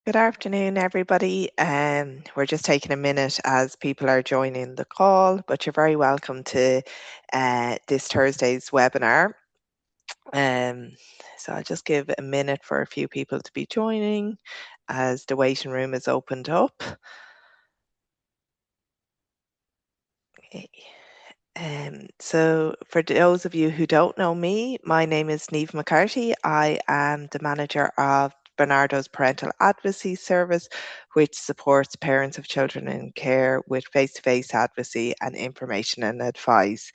Good afternoon, everybody. We're just taking a minute as people are joining the call, but you're very welcome to this Thursday's webinar. Um, so I'll just give a minute for a few people to be joining as the waiting room is opened up. Okay. So for those of you who don't know me, my name is Niamh McCarthy. I am the manager of Bernardo's Parental Advocacy Service, which supports parents of children in care with face-to-face advocacy and information and advice.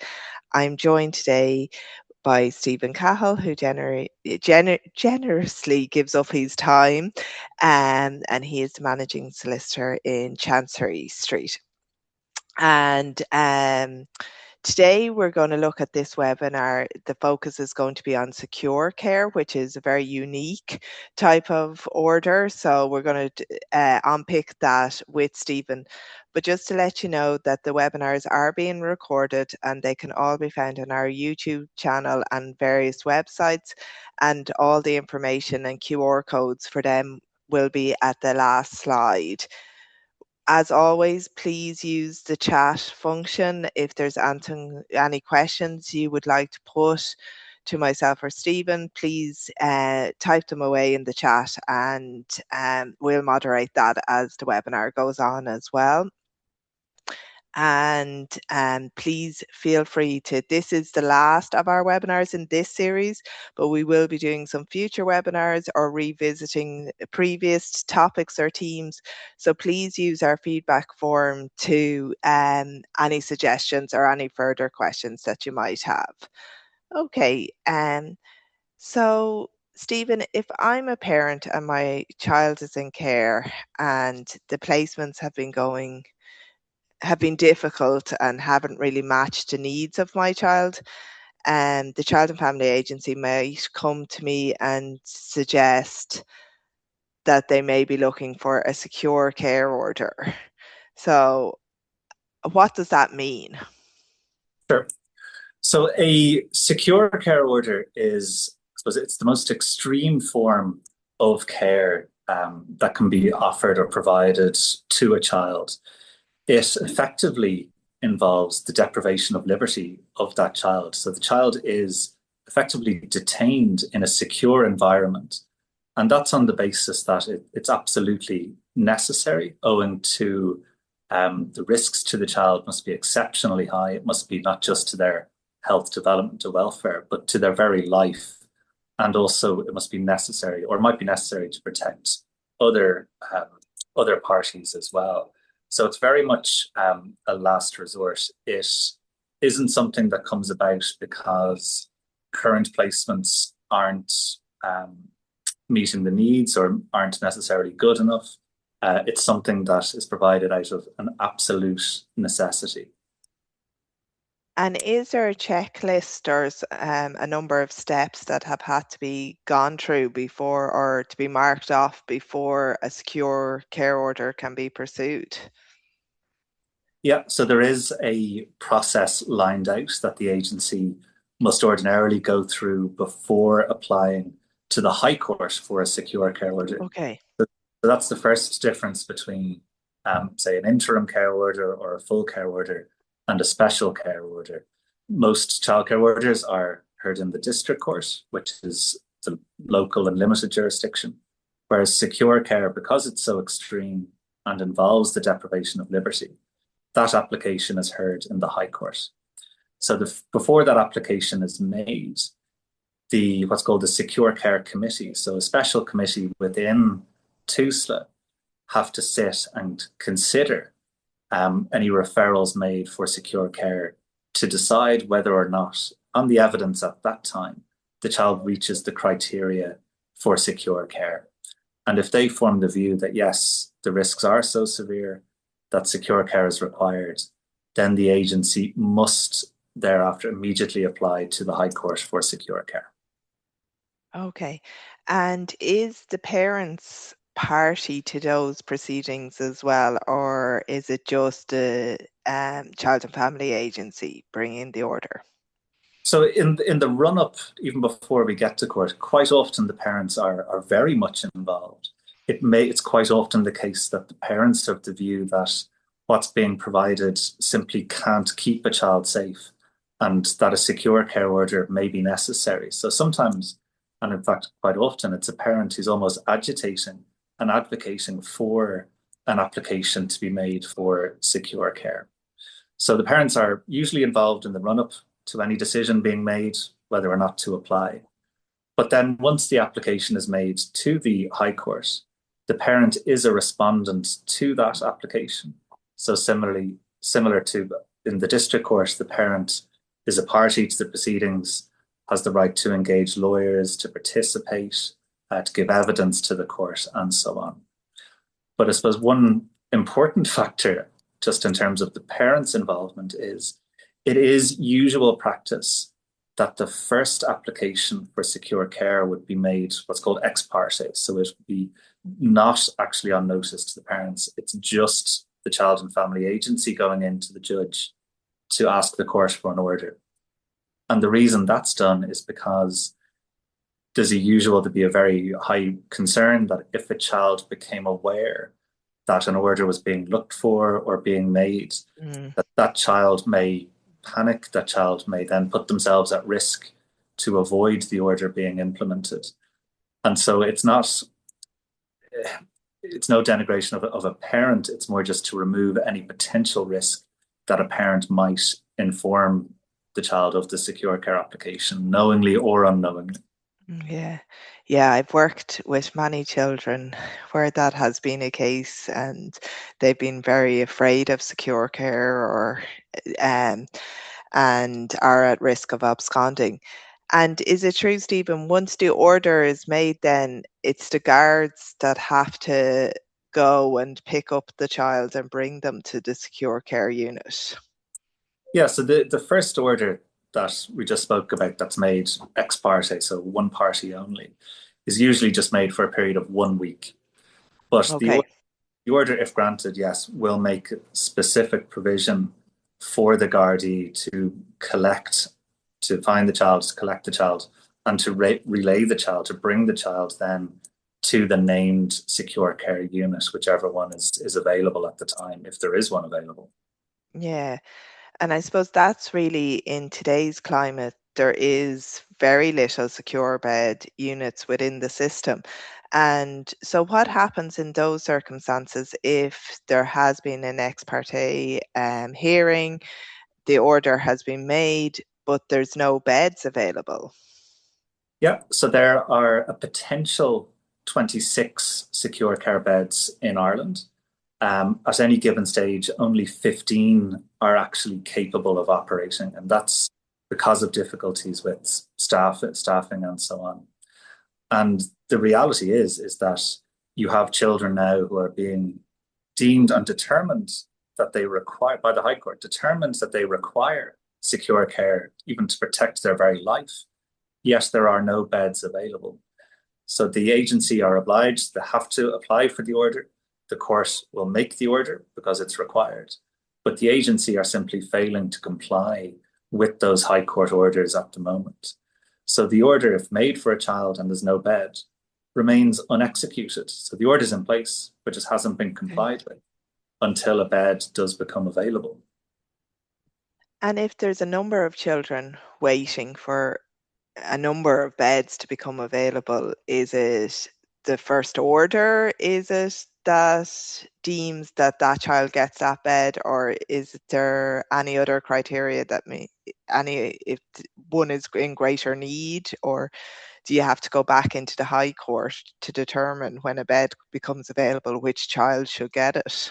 I'm joined today by Stephen Cahill, who generously gives up his time, and he is the managing solicitor in Chancery Street. And today, we're going to look at this webinar. The focus is going to be on secure care, which is a very unique type of order. So we're going to unpick that with Stephen. But just to let you know that the webinars are being recorded and they can all be found on our YouTube channel and various websites. And all the information and QR codes for them will be at the last slide. As always, please use the chat function if there's any questions you would like to put to myself or Stephen. Please type them away in the chat, and we'll moderate that as the webinar goes on as well. And please feel free to, this is the last of our webinars in this series, but we will be doing some future webinars or revisiting previous topics or themes. So please use our feedback form to any suggestions or any further questions that you might have. Okay, so Stephen, if I'm a parent and my child is in care and the placements have been difficult and haven't really matched the needs of my child, and the Child and Family Agency might come to me and suggest that they may be looking for a secure care order. So what does that mean? Sure. So a secure care order is, I suppose, it's the most extreme form of care that can be offered or provided to a child. It effectively involves the deprivation of liberty of that child. So the child is effectively detained in a secure environment. And that's on the basis that it's absolutely necessary, owing to the risks to the child must be exceptionally high. It must be not just to their health, development, or welfare, but to their very life. And also, it must be necessary, or might be necessary, to protect other other parties as well. So it's very much a last resort. It isn't something that comes about because current placements aren't meeting the needs or aren't necessarily good enough. It's something that is provided out of an absolute necessity. And is there a checklist or a number of steps that have had to be gone through before, or to be marked off before a secure care order can be pursued? Yeah, so there is a process lined out that the agency must ordinarily go through before applying to the High Court for a secure care order. Okay. So that's the first difference between, say, an interim care order or a full care order and a special care order. Most childcare orders are heard in the district court, which is the local and limited jurisdiction, whereas secure care, because it's so extreme and involves the deprivation of liberty, that application is heard in the High Court. So before that application is made, the what's called the Secure Care Committee, so a special committee within TUSLA, have to sit and consider any referrals made for secure care to decide whether or not, on the evidence at that time, the child reaches the criteria for secure care. And if they form the view that, yes, the risks are so severe that secure care is required, then the agency must thereafter immediately apply to the High Court for secure care. Okay. And is the parents party to those proceedings as well, or is it just the Child and Family Agency bringing the order? So in the run up, even before we get to court, quite often the parents are very much involved. it's quite often the case that the parents have the view that what's being provided simply can't keep a child safe and that a secure care order may be necessary. So sometimes, and in fact quite often, it's a parent who's almost agitating and advocating for an application to be made for secure care. So the parents are usually involved in the run-up to any decision being made, whether or not to apply. But then once the application is made to the High Court, the parent is a respondent to that application. So similar to in the district court, the parent is a party to the proceedings, has the right to engage lawyers, to participate, to give evidence to the court, and so on. But I suppose one important factor, just in terms of the parents' involvement, is it is usual practice that the first application for secure care would be made what's called ex parte. So it would be not actually on notice to the parents. It's just the Child and Family Agency going into the judge to ask the court for an order. And the reason that's done is because there's a usual to be a very high concern that if a child became aware that an order was being looked for or being made, that that child may panic, that child may then put themselves at risk to avoid the order being implemented. And so it's no denigration of a parent, it's more just to remove any potential risk that a parent might inform the child of the secure care application, knowingly or unknowingly. Yeah. Yeah, I've worked with many children where that has been a case and they've been very afraid of secure care or um, and are at risk of absconding. And is it true, Stephen, once the order is made, then it's the guards that have to go and pick up the child and bring them to the secure care unit? Yeah, so the first order that we just spoke about that's made ex parte, so one party only, is usually just made for a period of 1 week. But Okay. the order, if granted, yes, will make specific provision for the Gardaí to find the child, to collect the child, and to relay the child, to bring the child then to the named secure care unit, whichever one is available at the time, if there is one available. Yeah. And I suppose that's really in today's climate, there is very little secure bed units within the system. And so, what happens in those circumstances if there has been an ex parte hearing, the order has been made, but there's no beds available? Yeah, so there are a potential 26 secure care beds in Ireland. At any given stage, only 15 are actually capable of operating, and that's because of difficulties with staffing, and so on. And the reality is that you have children now who are being deemed and determined that they require, by the High Court, determined that they require secure care, even to protect their very life. Yet there are no beds available. So the agency are obliged, they have to apply for the order. The court will make the order because it's required. But the agency are simply failing to comply with those High Court orders at the moment. So the order, if made for a child and there's no bed, remains unexecuted. So the order's in place, but just hasn't been Okay. complied with until a bed does become available. And if there's a number of children waiting for a number of beds to become available, is it the first order? Is it that deems that that child gets that bed, or is there any other criteria that may any if one is in greater need, or do you have to go back into the High Court to determine when a bed becomes available, which child should get it?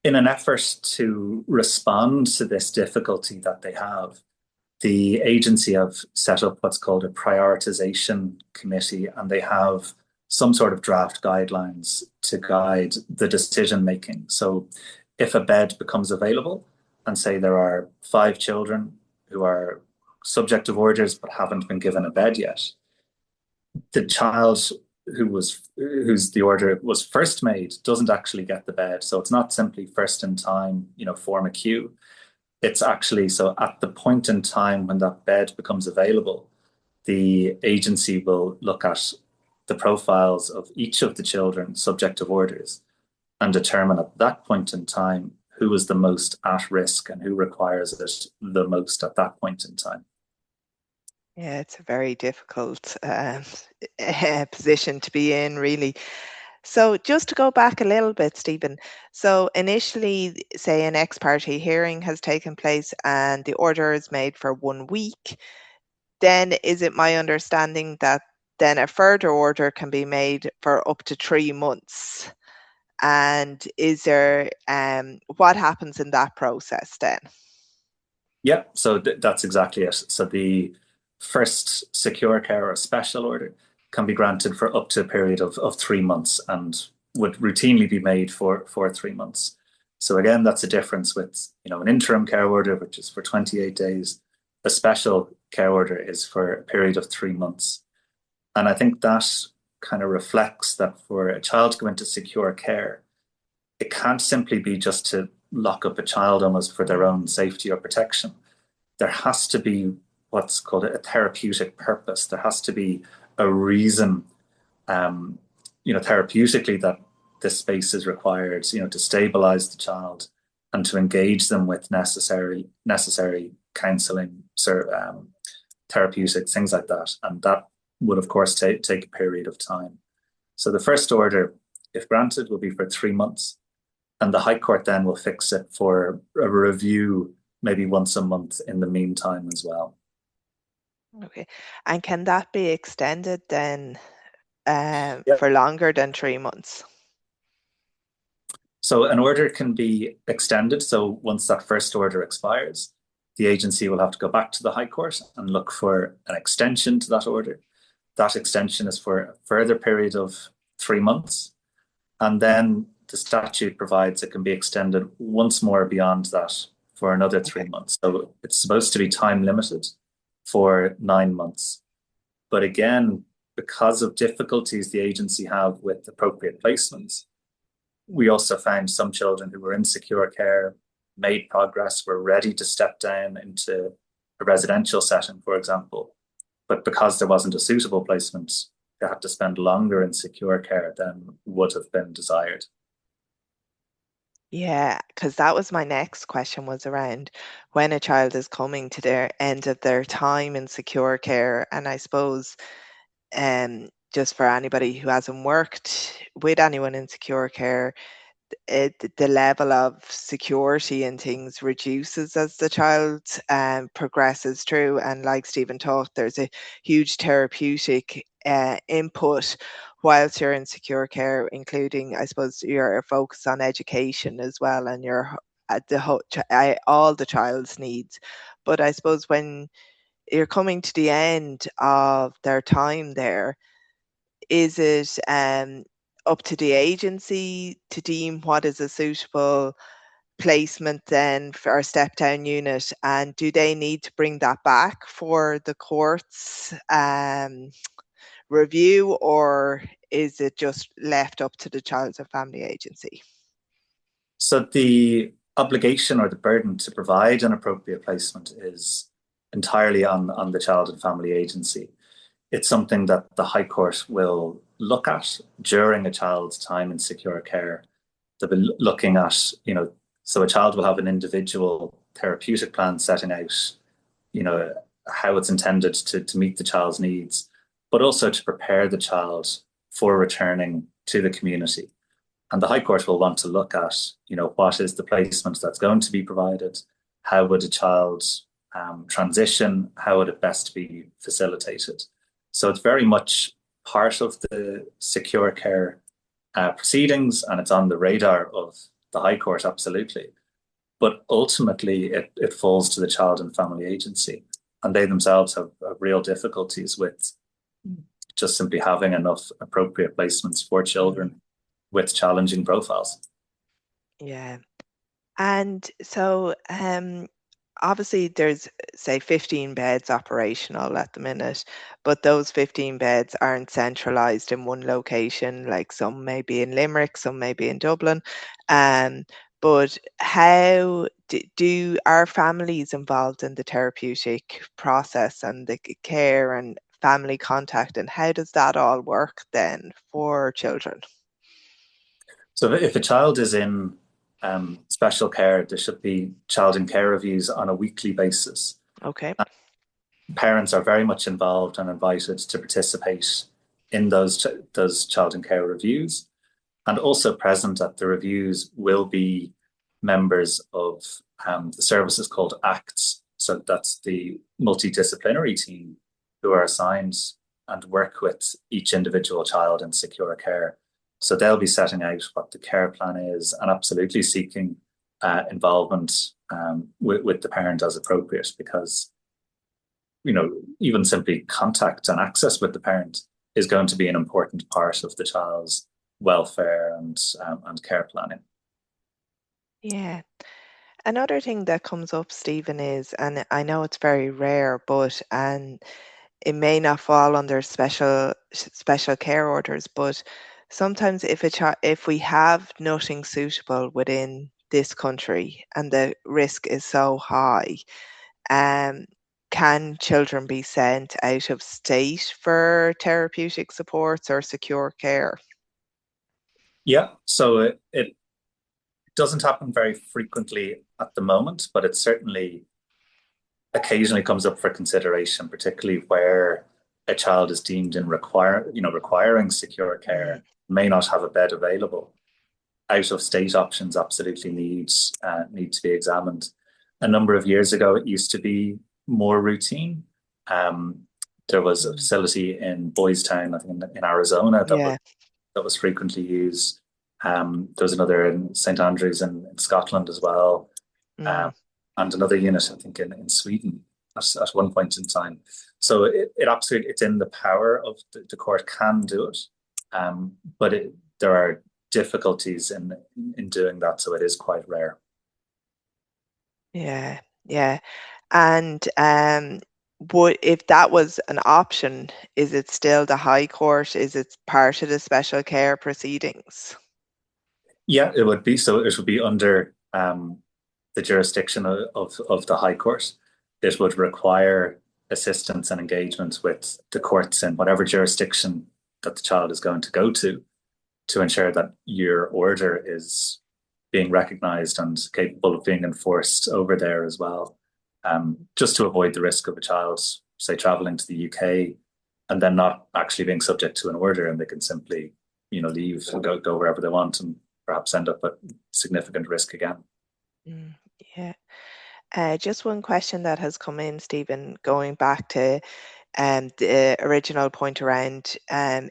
In an effort to respond to this difficulty that they have, the agency have set up what's called a prioritization committee, and they have some sort of draft guidelines to guide the decision making. So if a bed becomes available, and say there are 5 children who are subject of orders but haven't been given a bed yet, the child whose the order was first made doesn't actually get the bed. So it's not simply first in time, form a queue. It's actually so at the point in time when that bed becomes available, the agency will look at the profiles of each of the children subject of orders and determine at that point in time who is the most at risk and who requires it the most at that point in time. Yeah, it's a very difficult position to be in, really. So just to go back a little bit, Stephen, so initially, say an ex parte hearing has taken place and the order is made for 1 week, then is it my understanding that then a further order can be made for up to 3 months? And is there, what happens in that process then? Yeah, so that's exactly it. So the first secure care or special order can be granted for up to a period of 3 months and would routinely be made for 3 months. So again, that's a difference with, an interim care order, which is for 28 days. A special care order is for a period of 3 months. And I think that kind of reflects that for a child to go into secure care, it can't simply be just to lock up a child almost for their own safety or protection. There has to be what's called a therapeutic purpose. There has to be a reason, therapeutically that this space is required, to stabilize the child and to engage them with necessary counseling, therapeutics, things like that. And that would, of course, take a period of time. So the first order, if granted, will be for 3 months. And the High Court then will fix it for a review maybe once a month in the meantime as well. Okay. And can that be extended then Yeah. for longer than 3 months? So an order can be extended. So once that first order expires, the agency will have to go back to the High Court and look for an extension to that order. That extension is for a further period of 3 months. And then the statute provides it can be extended once more beyond that for another 3 months. So it's supposed to be time limited for 9 months. But again, because of difficulties the agency have with appropriate placements, we also found some children who were in secure care, made progress, were ready to step down into a residential setting, for example. But because there wasn't a suitable placement, they had to spend longer in secure care than would have been desired. Yeah, because that was my next question was around when a child is coming to their end of their time in secure care. And I suppose just for anybody who hasn't worked with anyone in secure care, the level of security and things reduces as the child progresses through. And like Stephen talked, there's a huge therapeutic input whilst you're in secure care, including, I suppose, your focus on education as well and your at the all the child's needs. But I suppose when you're coming to the end of their time there, is it up to the agency to deem what is a suitable placement then for a step down unit? And do they need to bring that back for the court's review, or is it just left up to the Child and Family Agency? So the obligation or the burden to provide an appropriate placement is entirely on the Child and Family Agency. It's something that the High Court will look at during a child's time in secure care. They'll be looking at, so a child will have an individual therapeutic plan setting out, how it's intended to meet the child's needs, but also to prepare the child for returning to the community. And the High Court will want to look at, what is the placement that's going to be provided? How would a child transition? How would it best be facilitated? So it's very much part of the secure care proceedings, and it's on the radar of the High Court, absolutely. But ultimately, it falls to the Child and Family Agency, and they themselves have real difficulties with just simply having enough appropriate placements for children with challenging profiles. Yeah. And so obviously there's say 15 beds operational at the minute, but those 15 beds aren't centralized in one location. Like some may be in Limerick, some may be in Dublin. But how are families involved in the therapeutic process and the care and family contact, and how does that all work then for children? So if a child is in special care, there should be child in care reviews on a weekly basis. Okay. Parents are very much involved and invited to participate in those child in care reviews. And also present at the reviews will be members of the services called ACTS. So that's the multidisciplinary team who are assigned and work with each individual child in secure care. So they'll be setting out what the care plan is and absolutely seeking involvement with the parent as appropriate, because even simply contact and access with the parent is going to be an important part of the child's welfare and care planning. Yeah. Another thing that comes up, Stephen, is, and I know it's very rare, but and it may not fall under special care orders, but sometimes if we have nothing suitable within this country and the risk is so high, um, can children be sent out of state for therapeutic supports or secure care? Yeah, so it doesn't happen very frequently at the moment, but it certainly occasionally comes up for consideration, particularly where a child is deemed requiring secure Mm, care, may not have a bed available. Out of state options absolutely need to be examined. A number of years ago, it used to be more routine. Um, there was a mm. facility in Boys Town, I think in Arizona, Yeah. that was frequently used. There was another in St Andrews in Scotland as well, um, Mm. and another unit I think in Sweden at one point in time. So it absolutely, it's in the power of the court can do it, but there are difficulties in doing that, so it is quite rare. Yeah, yeah. And would if that was an option, is it still the High Court? Is it part of the special care proceedings? Yeah, it would be. So it would be under the jurisdiction of the High Court. It would require assistance and engagement with the courts in whatever jurisdiction that the child is going to go to ensure that your order is being recognized and capable of being enforced over there as well. Just to avoid the risk of a child, say, traveling to the UK and then not actually being subject to an order, and they can simply, leave and go wherever they want and perhaps end up at significant risk again. Mm, yeah. Just one question that has come in, Stephen, going back to the original point around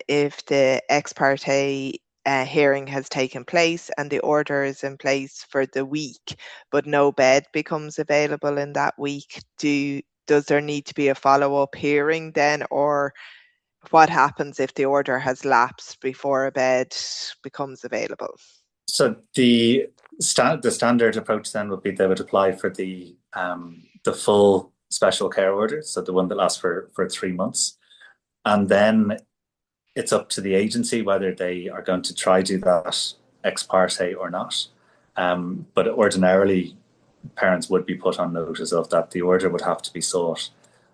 if the ex parte hearing has taken place and the order is in place for the week, but no bed becomes available in that week, does there need to be a follow-up hearing then, or what happens if the order has lapsed before a bed becomes available? So the standard approach then would be they would apply for the full special care order, so the one that lasts for 3 months, and then it's up to the agency whether they are going to try do that ex parte or not. But ordinarily, parents would be put on notice of that. The order would have to be sought.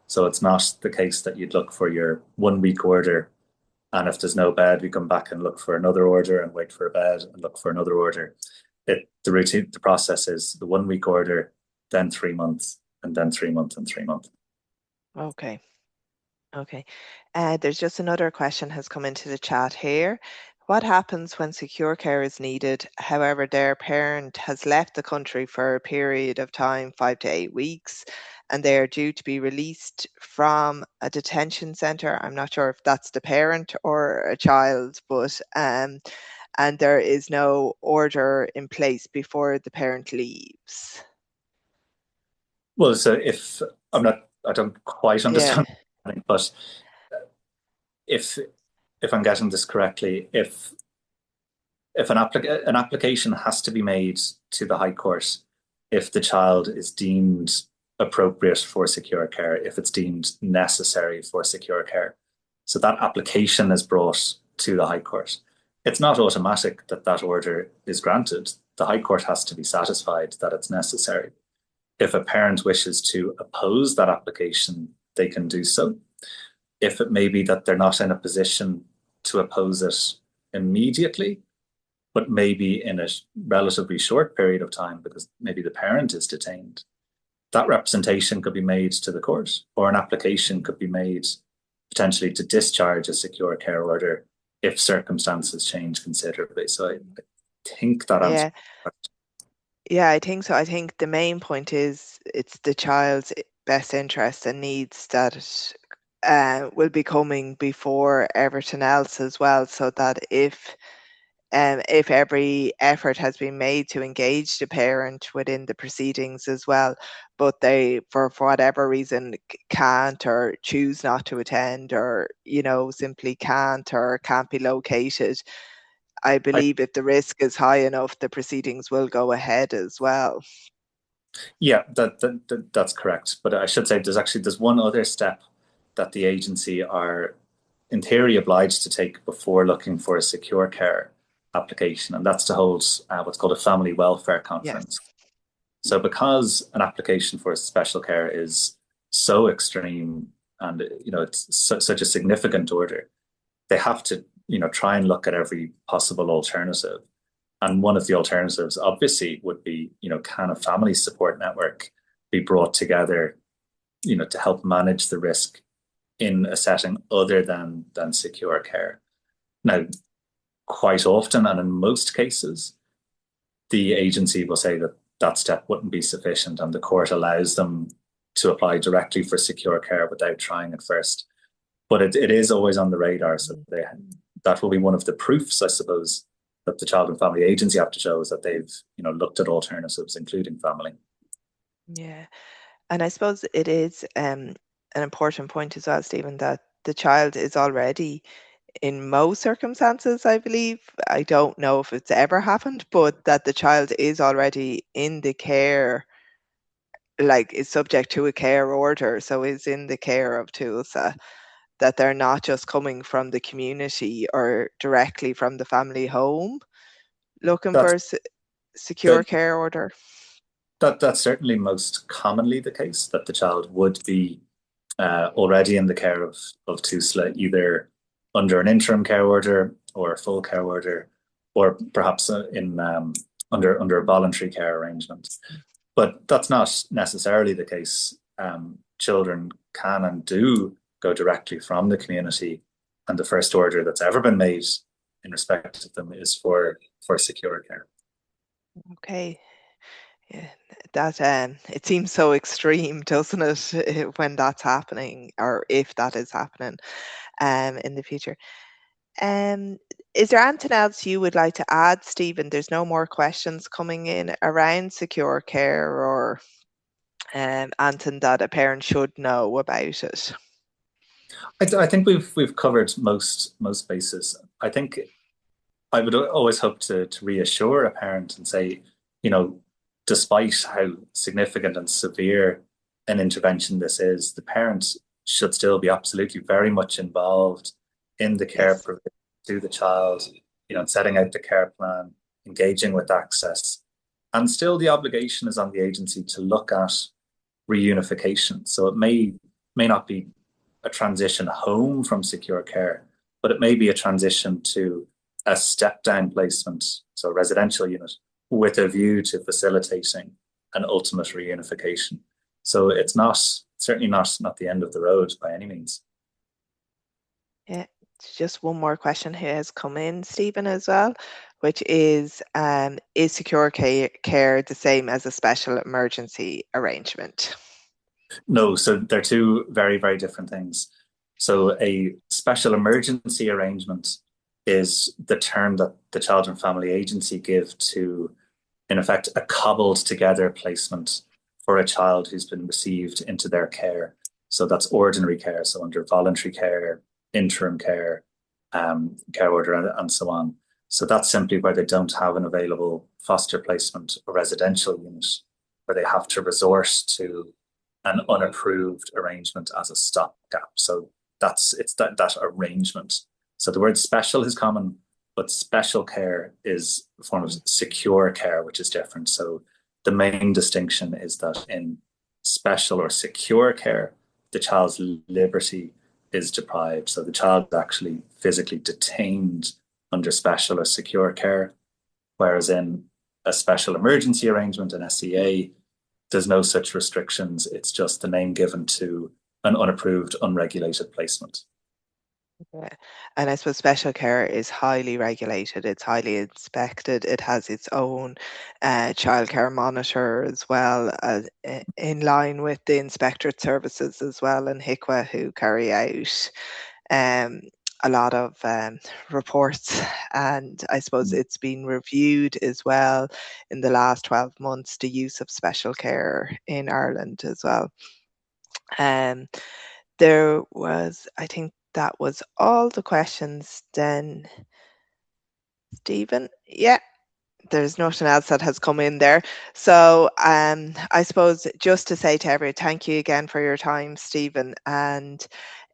So it's not the case that you'd look for your 1 week order, and if there's no bed, we come back and look for another order and wait for a bed and look for another order. The process is the 1 week order, then 3 months, and then 3 months and 3 months. Okay. Okay. There's just another question has come into the chat here. What happens when secure care is needed? However, their parent has left the country for a period of time, 5 to 8 weeks, and they are due to be released from a detention center. I'm not sure if that's the parent or a child, but and there is no order in place before the parent leaves. Well, so if I don't quite Yeah. understand, but if if I'm getting this correctly, if an application has to be made to the High Court if the child is deemed appropriate for secure care, if it's deemed necessary for secure care. So that application is brought to the High Court. It's not automatic that that order is granted. The High Court has to be satisfied that it's necessary. If a parent wishes to oppose that application, they can do so. if it may be that they're not in a position to oppose it immediately, but maybe in a relatively short period of time because maybe the parent is detained. That representation could be made to the court, or an application could be made potentially to discharge a secure care order if circumstances change considerably. So I think that answers Yeah, the question. yeah, I think so. I think the main point is it's the child's best interest and needs that will be coming before everything else as well, so that if every effort has been made to engage the parent within the proceedings as well, but they, for whatever reason, can't or choose not to attend, or simply can't or can't be located, I I, believe if the risk is high enough, the proceedings will go ahead as well. yeah, that's correct. But I should say there's one other step that the agency are in theory obliged to take before looking for a secure care application, and that's to hold what's called a family welfare Yes. conference. So because an application for special care is so extreme and it's such a significant order, they have to try and look at every possible alternative. And one of the alternatives obviously would be, can a family support network be brought together, to help manage the risk in a setting other than secure care. Now, quite often and in most cases, the agency will say that that step wouldn't be sufficient, and the court allows them to apply directly for secure care without trying it first. But it is always on the radar, so that will be one of the proofs, I suppose, that the Child and Family Agency have to show is that they've looked at alternatives, including family. Yeah. And I suppose it is an important point as well, Stephen, that the child is already, in most circumstances, I believe, I don't know if it's ever happened, but that the child is already in the care, like is subject to a care order, so is in the care of Tulsa, that they're not just coming from the community or directly from the family home looking for That's a secure that, care order. that's certainly most commonly the case, that the child would be already in the care of TUSLA, either under an interim care order or a full care order, or perhaps in under a voluntary care arrangement. But that's not necessarily the case. Children can and do go directly from the community, and the first order that's ever been made in respect of them is for secure care. Okay. Yeah, that it seems so extreme, doesn't it, when that's happening, or if that is happening, in the future. Um, is there anything else you would like to add, Stephen? There's no more questions coming in around secure care or anything that a parent should know about it. I think we've covered most bases. I think I would always hope to reassure a parent and say, you know, despite how significant and severe an intervention this is, the parent should still be absolutely very much involved in the care Yes. provision to the child, setting out the care plan, engaging with access. And still the obligation is on the agency to look at reunification. So it may not be a transition home from secure care, but it may be a transition to a step down placement, so a residential unit, with a view to facilitating an ultimate reunification. So it's certainly not the end of the road by any means. Yeah. Just one more question here has come in, Stephen, as well, which is secure care the same as a special emergency arrangement? No, so they're two very, very different things. So a special emergency arrangement is the term that the Child and Family Agency give to, in effect, a cobbled together placement for a child who's been received into their care. So that's ordinary care, so under voluntary care, interim care, care order, and so on. So that's simply where they don't have an available foster placement or residential unit, where they have to resort to an unapproved arrangement as a stopgap. So it's that arrangement. So the word special is common, but special care is a form of secure care, which is different. So the main distinction is that in special or secure care, the child's liberty is deprived. So the child is actually physically detained under special or secure care, whereas in a special emergency arrangement, an SEA, there's no such restrictions. It's just the name given to an unapproved, unregulated placement. Yeah. And I suppose special care is highly regulated, it's highly inspected, it has its own childcare monitor as well, as, in line with the inspectorate services as well, and HICWA, who carry out um, a lot of reports. And I suppose it's been reviewed as well in the last 12 months, the use of special care in Ireland as well. Um, there was, I think that was all the questions then, Stephen. Yeah, there's nothing else that has come in there. So I suppose just to say to everyone, thank you again for your time, Stephen. And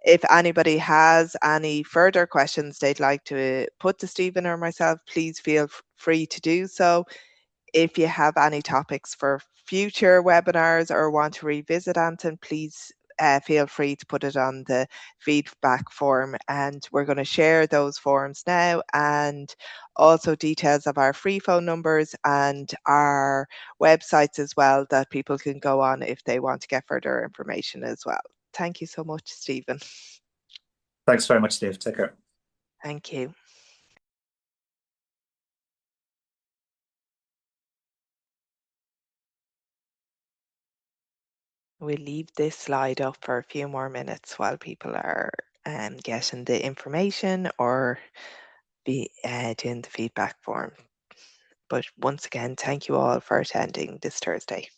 if anybody has any further questions they'd like to put to Stephen or myself, please feel free to do so. If you have any topics for future webinars or want to revisit anything, please feel free to put it on the feedback form, and we're going to share those forms now, and also details of our free phone numbers and our websites as well, that people can go on if they want to get further information as well. Thank you so much, Stephen. Thanks very much, Dave. Take care. Thank you. We'll leave this slide up for a few more minutes while people are getting the information or doing the feedback form. But once again, thank you all for attending this Thursday.